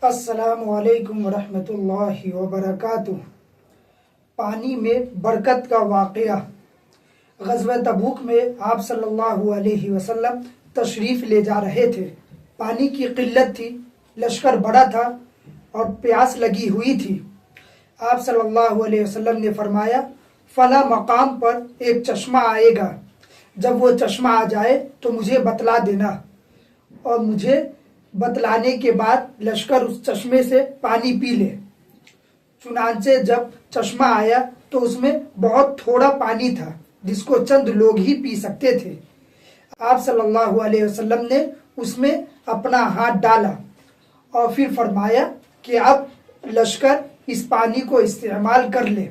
अस्सलामु अलैकुम वरहमतुल्लाहि वबरकातुह। पानी में बरकत का वाक़या। ग़ज़वा तबूक में आप सल्लल्लाहु अलैहि वसल्लम तशरीफ़ ले जा रहे थे। पानी की क़िल्लत थी, लश्कर बड़ा था और प्यास लगी हुई थी। आप सल्लल्लाहु अलैहि वसल्लम ने फरमाया, फ़ला मकाम पर एक चश्मा आएगा, जब वो चश्मा आ जाए तो मुझे बतला देना, और मुझे बतलाने के बाद लश्कर उस चश्मे से पानी पी ले। चुनांचे जब चश्मा आया तो उसमें बहुत थोड़ा पानी था, जिसको चंद लोग ही पी सकते थे। आप सल्लल्लाहु अलैहि वसल्लम ने उसमें अपना हाथ डाला और फिर फरमाया कि अब लश्कर इस पानी को इस्तेमाल कर ले।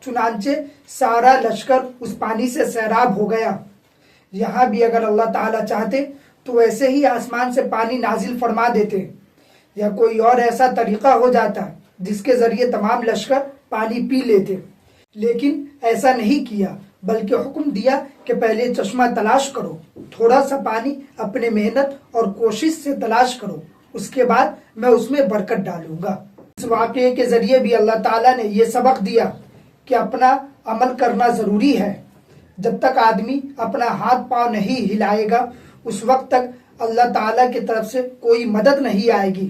चुनांचे सारा लश्कर उस पानी से सैराब हो गया। यहाँ भी अगर अल्लाह ताला चाहते तो ऐसे ही आसमान से पानी नाजिल फरमा देते, या कोई और ऐसा तरीका हो जाता जिसके ज़रिए तमाम लश्कर पानी पी लेते। लेकिन ऐसा नहीं किया, बल्कि हुक्म दिया कि पहले चश्मा तलाश करो, थोड़ा सा पानी अपने मेहनत और कोशिश से तलाश करो, उसके बाद मैं उसमें बरकत डालूंगा। इस वाक़े के ज़रिए भी अल्लाह ताला ने ये सबक दिया कि अपना अमल करना ज़रूरी है। जब तक आदमी अपना हाथ पाँव नहीं हिलाएगा, उस वक्त तक अल्लाह ताला की तरफ से कोई मदद नहीं आएगी।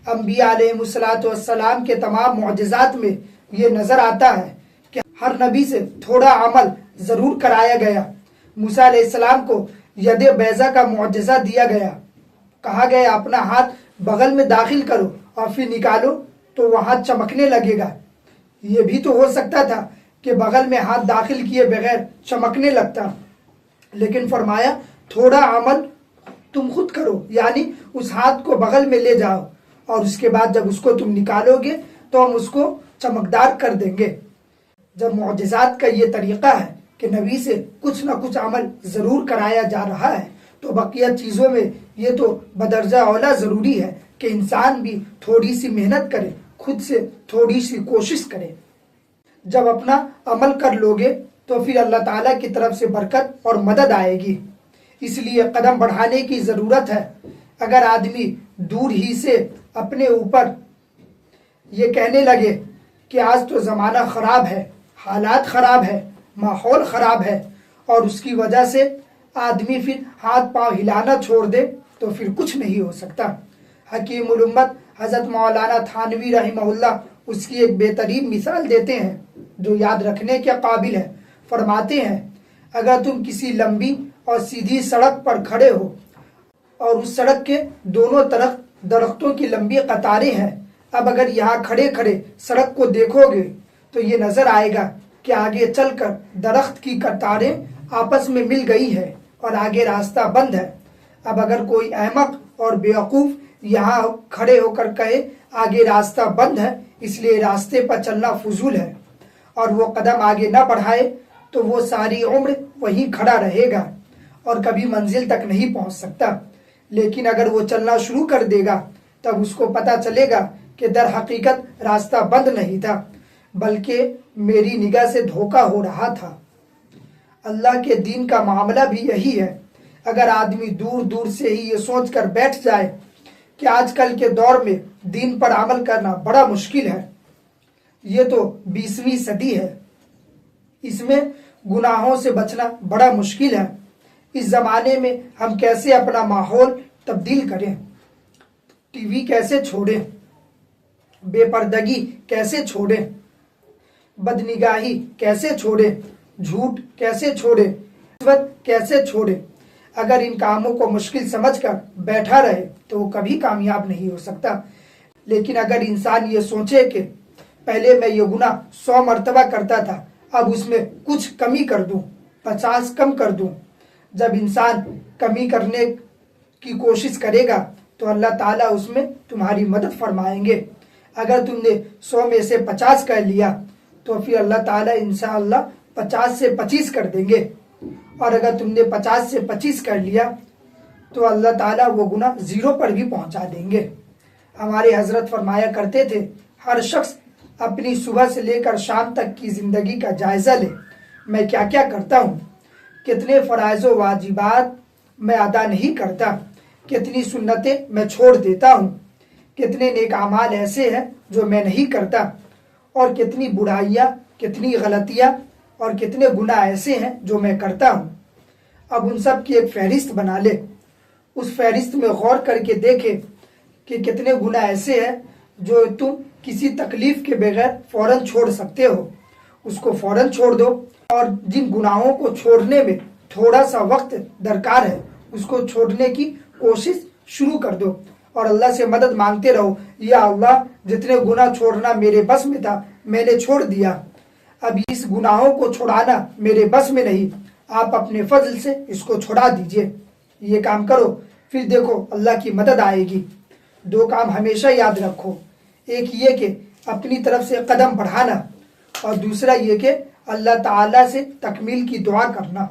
अंबिया अलैहिमुस्सलातु वस्सलाम के तमाम मुअजिज़ात में ये नज़र आता है कि हर नबी से थोड़ा अमल ज़रूर कराया गया। मूसा अलैहिस्सलाम को यदे बैज़ा का मुअजिज़ा दिया गया, कहा गया अपना हाथ बगल में दाखिल करो और फिर निकालो तो वह हाथ चमकने लगेगा। ये भी तो हो सकता था कि बगल में हाथ दाखिल किए बगैर चमकने लगता, लेकिन फरमाया थोड़ा अमल तुम खुद करो, यानी उस हाथ को बगल में ले जाओ और उसके बाद जब उसको तुम निकालोगे तो हम उसको चमकदार कर देंगे। जब मुअजिज़ात का ये तरीका है कि नबी से कुछ ना कुछ अमल ज़रूर कराया जा रहा है, तो बकिया चीज़ों में ये तो बदर्जा औला ज़रूरी है कि इंसान भी थोड़ी सी मेहनत करे, खुद से थोड़ी सी कोशिश करे। जब अपना अमल कर लोगे तो फिर अल्लाह ताला की तरफ से बरकत और मदद आएगी। इसलिए कदम बढ़ाने की ज़रूरत है। अगर आदमी दूर ही से अपने ऊपर ये कहने लगे कि आज तो ज़माना ख़राब है, हालात ख़राब है, माहौल ख़राब है, और उसकी वजह से आदमी फिर हाथ पांव हिलाना छोड़ दे, तो फिर कुछ नहीं हो सकता। हकीमुल उम्मत हज़रत मौलाना थानवी रहमहुल्लाह उसकी एक बेहतरीन मिसाल देते हैं जो याद रखने के काबिल है। फरमाते हैं, अगर तुम किसी लंबी और सीधी सड़क पर खड़े हो और उस सड़क के दोनों तरफ दरख्तों की लंबी कतारें हैं, अब अगर यहाँ खड़े खड़े सड़क को देखोगे तो ये नज़र आएगा कि आगे चलकर दरख्त की कतारें आपस में मिल गई है और आगे रास्ता बंद है। अब अगर कोई अहमक और बेवकूफ़ यहाँ खड़े होकर कहे आगे रास्ता बंद है इसलिए रास्ते पर चलना फजूल है, और वो कदम आगे न बढ़ाए, तो वो सारी उम्र वहीं खड़ा रहेगा और कभी मंजिल तक नहीं पहुंच सकता। लेकिन अगर वो चलना शुरू कर देगा, तब उसको पता चलेगा कि दर हकीकत रास्ता बंद नहीं था, बल्कि मेरी निगाह से धोखा हो रहा था। अल्लाह के दीन का मामला भी यही है। अगर आदमी दूर दूर से ही ये सोच कर बैठ जाए कि आजकल के दौर में दीन पर अमल करना बड़ा मुश्किल है, ये तो 20वीं सदी है, इसमें गुनाहों से बचना बड़ा मुश्किल है, इस ज़माने में हम कैसे अपना माहौल तब्दील करें, टीवी कैसे छोड़ें, बेपर्दगी कैसे छोड़ें, बदनिगाही कैसे छोड़ें, झूठ कैसे छोड़ें, रिश्वत कैसे छोड़ें। अगर इन कामों को मुश्किल समझकर बैठा रहे तो वो कभी कामयाब नहीं हो सकता। लेकिन अगर इंसान ये सोचे कि पहले मैं ये गुनाह 100 मरतबा करता था, अब उसमें कुछ कमी कर दूं, 50 कम कर दूं, जब इंसान कमी करने की कोशिश करेगा तो अल्लाह ताला उसमें तुम्हारी मदद फरमाएंगे। अगर तुमने 100 में से 50 कर लिया तो फिर अल्लाह ताला इंशाअल्लाह 50 से 25 कर देंगे, और अगर तुमने 50 से 25 कर लिया तो अल्लाह ताला वो गुनाह 0 पर भी पहुंचा देंगे। हमारे हजरत फरमाया करते थे, हर शख्स अपनी सुबह से लेकर शाम तक की ज़िंदगी का जायज़ा ले, मैं क्या क्या करता हूँ, कितने फ़राइज़ व वाजिबात मैं अदा नहीं करता, कितनी सुन्नतें मैं छोड़ देता हूँ, کتنے نیک اعمال ایسے ہیں جو میں نہیں کرتا، اور کتنی برائیاں، کتنی غلطیاں اور کتنے گناہ ایسے ہیں جو میں کرتا ہوں۔ اب ان سب کی ایک فہرست بنا لے، اس فہرست میں غور کر کے دیکھے کہ کتنے گناہ ایسے ہیں جو تم کسی تکلیف کے بغیر فوراً چھوڑ سکتے ہو، اس کو فوراً چھوڑ دو، اور جن گناہوں کو چھوڑنے میں تھوڑا سا وقت درکار ہے اس کو چھوڑنے کی کوشش شروع کر دو، اور اللہ سے مدد مانگتے رہو، یا اللہ جتنے گناہ چھوڑنا میرے بس میں تھا میں نے چھوڑ دیا، اب اس گناہوں کو چھڑانا میرے بس میں نہیں، آپ اپنے فضل سے اس کو چھڑا دیجئے۔ یہ کام کرو، پھر دیکھو اللہ کی مدد آئے گی۔ دو کام ہمیشہ یاد رکھو، ایک یہ کہ اپنی طرف سے قدم بڑھانا، اور دوسرا یہ کہ اللہ تعالیٰ سے تکمیل کی دعا کرنا۔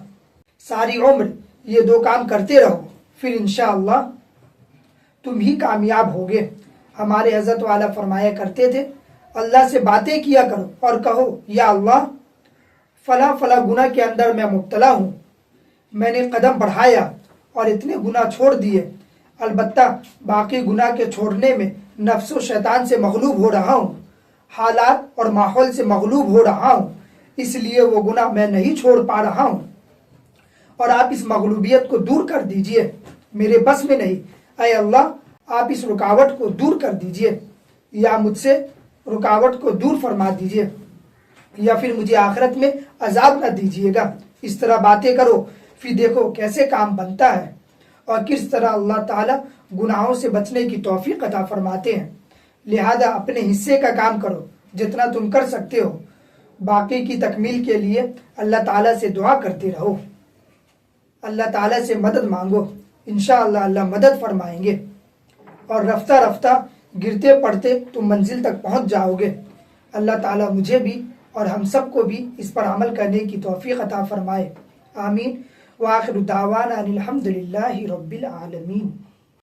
ساری عمر یہ دو کام کرتے رہو، پھر انشاءاللہ تم ہی کامیاب ہوگے۔ ہمارے حضرت والا فرمایا کرتے تھے، اللہ سے باتیں کیا کرو اور کہو، یا اللہ فلاں فلاں گناہ کے اندر میں مبتلا ہوں، میں نے قدم بڑھایا اور اتنے گناہ چھوڑ دیے، البتہ باقی گناہ کے چھوڑنے میں نفس و شیطان سے مغلوب ہو رہا ہوں، حالات اور ماحول سے مغلوب ہو رہا ہوں، اس لیے وہ گناہ میں نہیں چھوڑ پا رہا ہوں، اور آپ اس مغلوبیت کو دور کر دیجئے، میرے بس میں نہیں، اے اللہ آپ اس رکاوٹ کو دور کر دیجئے، یا مجھ سے رکاوٹ کو دور فرما دیجئے، یا پھر مجھے آخرت میں عذاب نہ دیجئے گا۔ اس طرح باتیں کرو، پھر دیکھو کیسے کام بنتا ہے، اور کس طرح اللہ تعالیٰ گناہوں سے بچنے کی توفیق عطا فرماتے ہیں۔ لہذا اپنے حصے کا کام کرو جتنا تم کر سکتے ہو، باقی کی تکمیل کے لیے اللہ تعالیٰ سے دعا کرتے رہو، اللہ تعالیٰ سے مدد مانگو، انشاءاللہ اللہ مدد فرمائیں گے، اور رفتہ رفتہ گرتے پڑتے تم منزل تک پہنچ جاؤ گے۔ اللہ تعالیٰ مجھے بھی اور ہم سب کو بھی اس پر عمل کرنے کی توفیق عطا فرمائے، آمین۔ وآخر دعوانا ان الحمد للہ رب العالمین۔